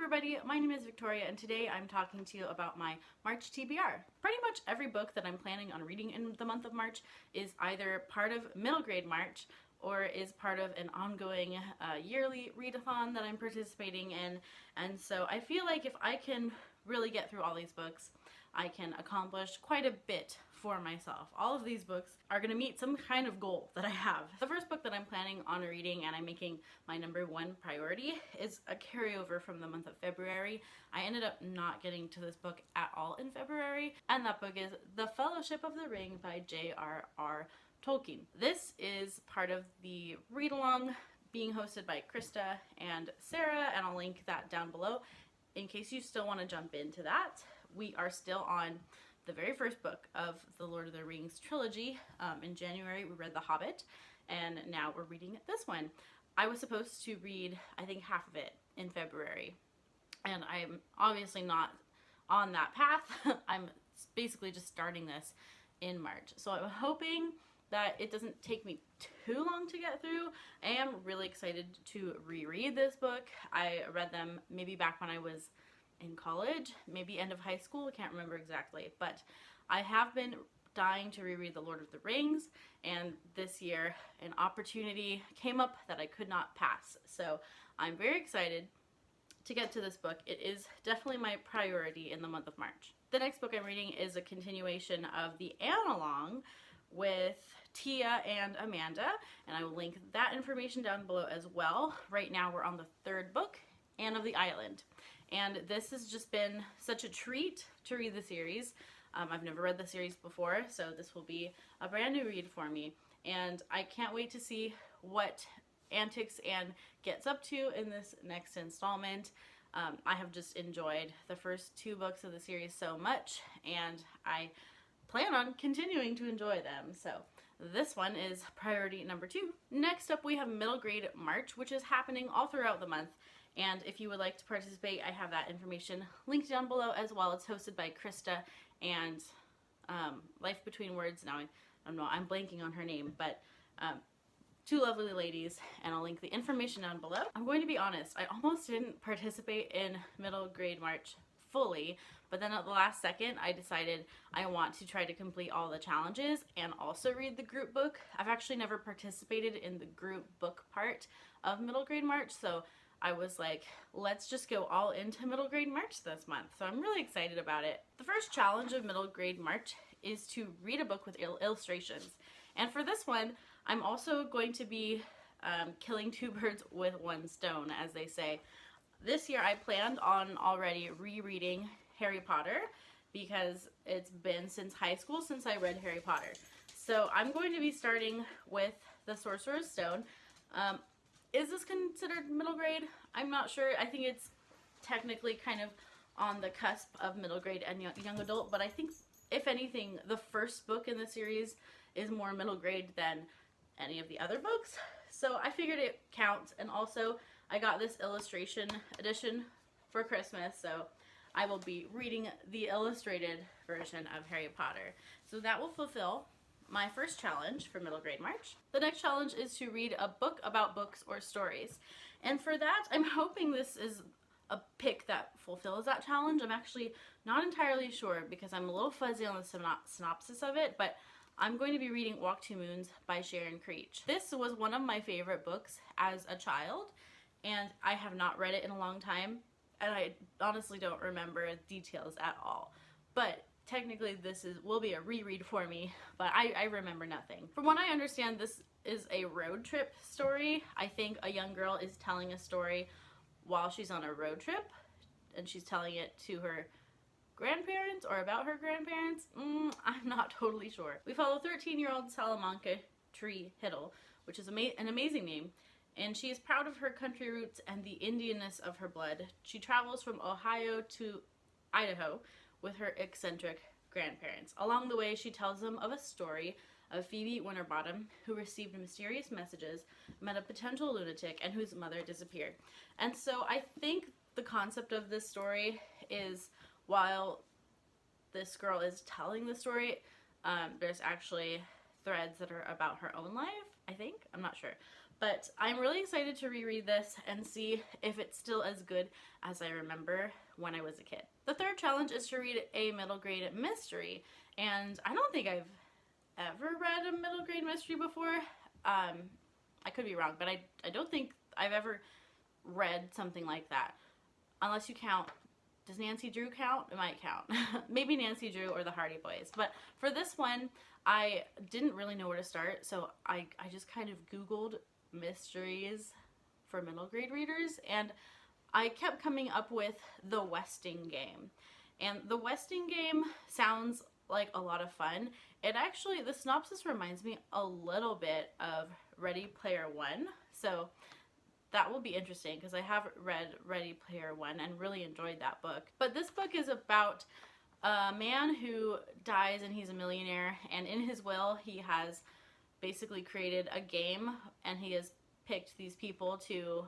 everybody, my name is Victoria and today I'm talking to you about my March TBR. Pretty much every book that I'm planning on reading in the month of March is either part of middle grade March or is part of an ongoing yearly readathon that I'm participating in. And so I feel like if I can really get through all these books, I can accomplish quite a bit for myself. All of these books are going to meet some kind of goal that I have. The first book that I'm planning on reading and I'm making my #1 priority is a carryover from the month of February. I ended up not getting to this book at all in February, and that book is The Fellowship of the Ring by J.R.R. Tolkien. This is part of the read-along being hosted by Krista and Sarah, and I'll link that down below in case you still want to jump into that. We are still on the very first book of the Lord of the Rings trilogy. In January we read The Hobbit, and now we're reading this one. I was supposed to read, I think, half of it in February, and I'm obviously not on that path. I'm basically just starting this in March. So I'm hoping that it doesn't take me too long to get through. I am really excited to reread this book. I read them maybe back when I was in college, maybe end of high school, I can't remember exactly, but I have been dying to reread The Lord of the Rings, and this year an opportunity came up that I could not pass. So I'm very excited to get to this book. It is definitely my priority in the month of March. The next book I'm reading is a continuation of the Analog with Tia and Amanda, and I will link that information down below as well. Right now we're on the third book, Anne of the Island, and this has just been such a treat to read the series. I've never read the series before, so this will be a brand new read for me, and I can't wait to see what antics Anne gets up to in this next installment. I have just enjoyed the first 2 books of the series so much, and I plan on continuing to enjoy them. So this one is priority #2. Next up we have middle grade March, which is happening all throughout the month. And if you would like to participate, I have that information linked down below as well. It's hosted by Krista and Life Between Words. Now I don't know, I'm blanking on her name, but 2 lovely ladies, and I'll link the information down below. I'm going to be honest, I almost didn't participate in middle grade March fully, but then at the last second I decided I want to try to complete all the challenges and also read the group book. I've actually never participated in the group book part of middle grade March, so I was like, let's just go all into middle grade March this month. So I'm really excited about it. The first challenge of middle grade March is to read a book with illustrations. And for this one, I'm also going to be killing 2 birds with 1 stone, as they say. This year I planned on already rereading Harry Potter because it's been since high school since I read Harry Potter. So I'm going to be starting with The Sorcerer's Stone. Is this considered middle grade? I'm not sure. I think it's technically kind of on the cusp of middle grade and young adult, but I think if anything, the first book in the series is more middle grade than any of the other books. So I figured it counts, and also I got this illustration edition for Christmas, so I will be reading the illustrated version of Harry Potter. So that will fulfill my first challenge for middle grade March. The next challenge is to read a book about books or stories. And for that, I'm hoping this is a pick that fulfills that challenge. I'm actually not entirely sure because I'm a little fuzzy on the synopsis of it, but I'm going to be reading Walk Two Moons by Sharon Creech. This was one of my favorite books as a child, and I have not read it in a long time, and I honestly don't remember details at all. But technically this will be a reread for me, but I remember nothing. From what I understand, this is a road trip story. I think a young girl is telling a story while she's on a road trip, and she's telling it to her grandparents or about her grandparents. I'm not totally sure. We follow 13-year-old Salamanca Tree Hiddle, which is an amazing name, and she is proud of her country roots and the Indianness of her blood. She travels from Ohio to Idaho with her eccentric grandparents. Along the way, she tells them of a story of Phoebe Winterbottom, who received mysterious messages, met a potential lunatic, and whose mother disappeared. And so I think the concept of this story is, while this girl is telling the story, there's actually threads that are about her own life, I think. I'm not sure. But I'm really excited to reread this and see if it's still as good as I remember when I was a kid. The third challenge is to read a middle grade mystery, and I don't think I've ever read a middle grade mystery before. I could be wrong, but I don't think I've ever read something like that. Unless you count, does Nancy Drew count? It might count. Maybe Nancy Drew or the Hardy Boys. But for this one, I didn't really know where to start, so I just kind of Googled mysteries for middle grade readers, and I kept coming up with The Westing Game. And The Westing Game sounds like a lot of fun. It actually, the synopsis reminds me a little bit of Ready Player One, so that will be interesting because I have read Ready Player One and really enjoyed that book. But this book is about a man who dies and he's a millionaire, and in his will he has basically created a game, and he has picked these people to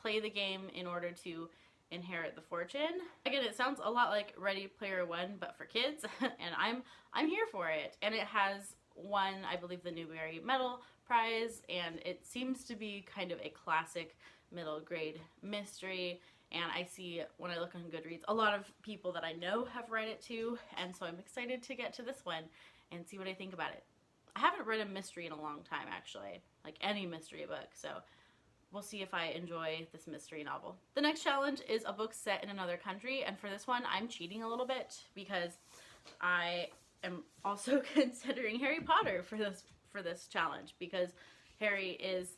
play the game in order to inherit the fortune. Again, it sounds a lot like Ready Player One, but for kids, and I'm here for it. And it has won, I believe, the Newbery Medal Prize, and it seems to be kind of a classic middle grade mystery. And I see, when I look on Goodreads, a lot of people that I know have read it too, and so I'm excited to get to this one and see what I think about it. I haven't read a mystery in a long time, actually, like any mystery book, so we'll see if I enjoy this mystery novel. The next challenge is a book set in another country, and for this one, I'm cheating a little bit because I am also considering Harry Potter for this challenge, because Harry is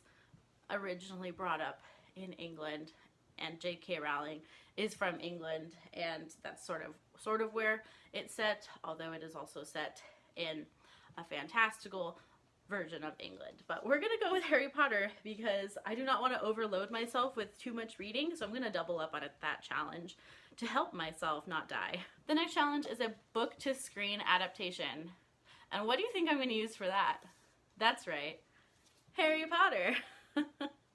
originally brought up in England, and J.K. Rowling is from England, and that's sort of where it's set, although it is also set in a fantastical version of England. But we're gonna go with Harry Potter because I do not want to overload myself with too much reading, so I'm gonna double up on that challenge to help myself not die. The next challenge is a book to screen adaptation. And what do you think I'm gonna use for that? That's right, Harry Potter.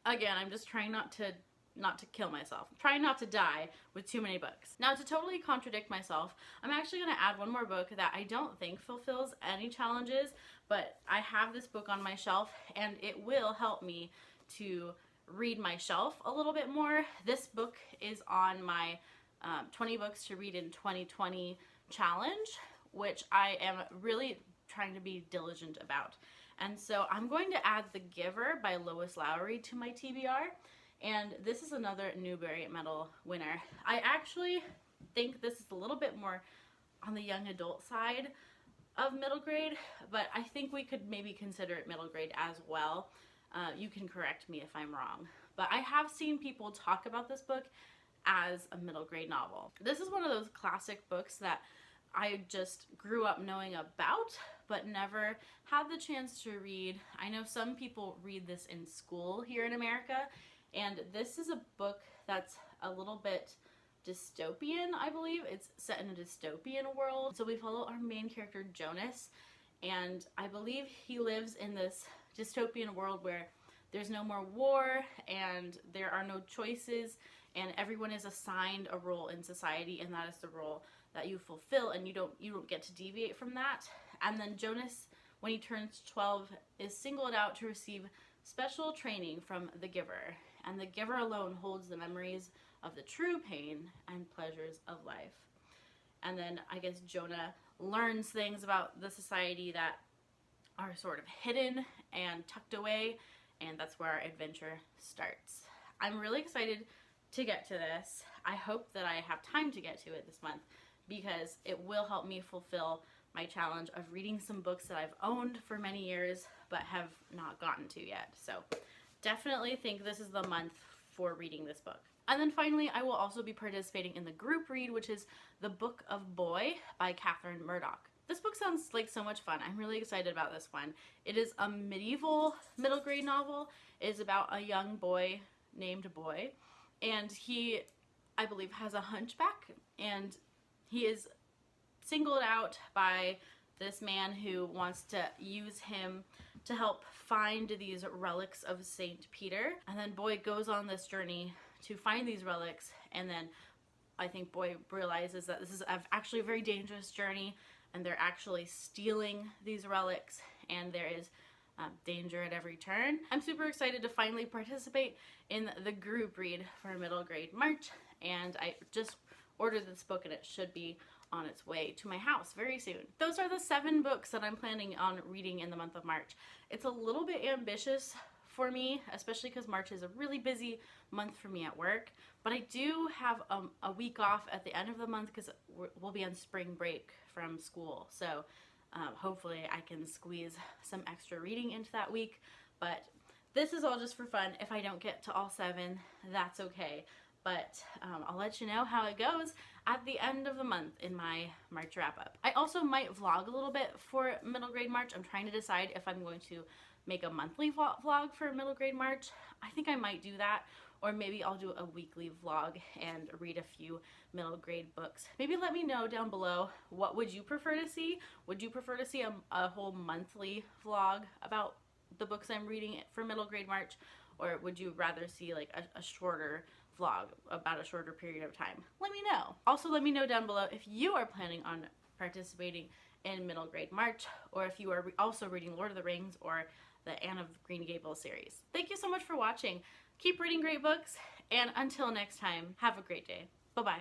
Again, I'm just trying not to kill myself. I'm trying not to die with too many books. Now, to totally contradict myself, I'm actually going to add one more book that I don't think fulfills any challenges, but I have this book on my shelf, and it will help me to read my shelf a little bit more. This book is on my 20 books to read in 2020 challenge, which I am really trying to be diligent about. And so I'm going to add The Giver by Lois Lowry to my TBR. And this is another Newbery Medal winner. I actually think this is a little bit more on the young adult side of middle grade, but I think we could maybe consider it middle grade as well. You can correct me if I'm wrong. But I have seen people talk about this book as a middle grade novel. This is one of those classic books that I just grew up knowing about, but never had the chance to read. I know some people read this in school here in America, and this is a book that's a little bit dystopian, I believe. It's set in a dystopian world. So we follow our main character, Jonas, and I believe he lives in this dystopian world where there's no more war and there are no choices, and everyone is assigned a role in society, and that is the role that you fulfill, and you don't get to deviate from that. And then Jonas, when he turns 12, is singled out to receive special training from the Giver, and the Giver alone holds the memories of the true pain and pleasures of life. And then I guess Jonah learns things about the society that are sort of hidden and tucked away, and that's where our adventure starts. I'm really excited to get to this. I hope that I have time to get to it this month, because it will help me fulfill my challenge of reading some books that I've owned for many years but have not gotten to yet. So definitely think this is the month for reading this book. And then finally, I will also be participating in the group read, which is The Book of Boy by Catherine Murdoch. This book sounds like so much fun. I'm really excited about this one. It is a medieval middle grade novel. It is about a young boy named Boy, and he, I believe, has a hunchback, and he is singled out by this man who wants to use him to help find these relics of Saint Peter. And then Boy goes on this journey to find these relics, and then I think Boy realizes that this is actually a very dangerous journey, and they're actually stealing these relics, and there is danger at every turn. I'm super excited to finally participate in the group read for middle grade March, and I just ordered this book and it should be on its way to my house very soon. Those are the 7 books that I'm planning on reading in the month of March. It's a little bit ambitious for me, especially because March is a really busy month for me at work, but I do have a week off at the end of the month because we'll be on spring break from school, so hopefully I can squeeze some extra reading into that week. But this is all just for fun. If I don't get to all 7, that's okay, but I'll let you know how it goes at the end of the month in my March wrap up. I also might vlog a little bit for middle grade March. I'm trying to decide if I'm going to make a monthly vlog for middle grade March. I think I might do that, or maybe I'll do a weekly vlog and read a few middle grade books. Maybe let me know down below, what would you prefer to see? Would you prefer to see a whole monthly vlog about the books I'm reading for middle grade March, or would you rather see like a shorter vlog about a shorter period of time? Let me know. Also, let me know down below if you are planning on participating in middle grade March, or if you are also reading Lord of the Rings or the Anne of Green Gables series. Thank you so much for watching. Keep reading great books, and until next time, have a great day. Bye-bye.